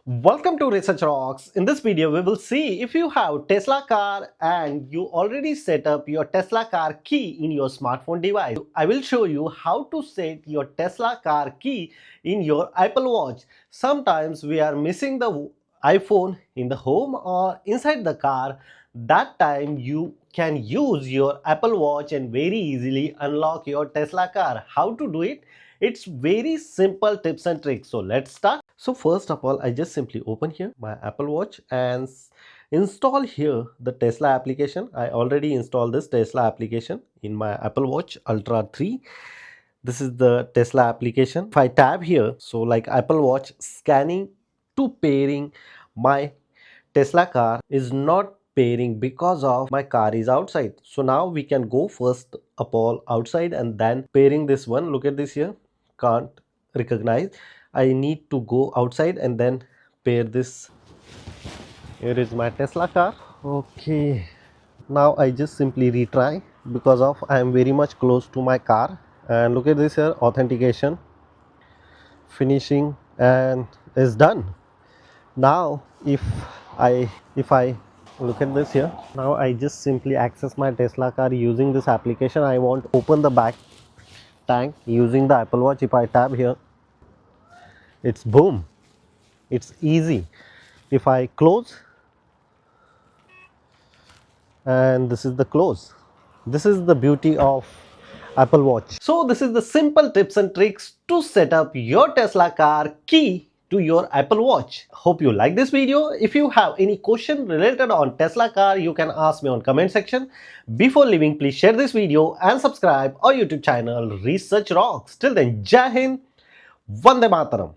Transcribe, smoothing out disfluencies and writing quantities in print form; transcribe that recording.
Welcome to Research Rocks. In this video, we will see if you have Tesla car and you already set up your Tesla car key in your smartphone device. I will show you how to set your Tesla car key in your Apple Watch. Sometimes we are missing the iPhone in the home or inside the car. That time you can use your Apple Watch and very easily unlock your Tesla car. How to do it? It's very simple tips and tricks. So let's start. So first of all, I just simply open here my Apple Watch and install here the Tesla application. I already installed this Tesla application in my Apple Watch Ultra 3. This is the Tesla application. If I tab here, so like Apple Watch scanning to pairing, my Tesla car is not pairing because of my car is outside. So now we can go first of all outside and then pairing this one. Look at this here, can't recognize. I need to go outside and then pair this. Here is my Tesla car. Okay, now I just simply retry because of I am very much close to my car. And look at this here, authentication finishing and is done. Now if I look at this here, now I just simply access my Tesla car using this application. I want to open the back tank using the Apple Watch. If I tab here, it's boom, it's easy. If I close, and this is the close. This is the beauty of Apple Watch. So this is the simple tips and tricks to set up your Tesla car key to your Apple Watch. Hope you like this video. If you have any question related on Tesla car, you can ask me on comment section. Before leaving, please share this video and subscribe our YouTube channel Research Rocks. Till then, Jai Hind, Vande Mataram.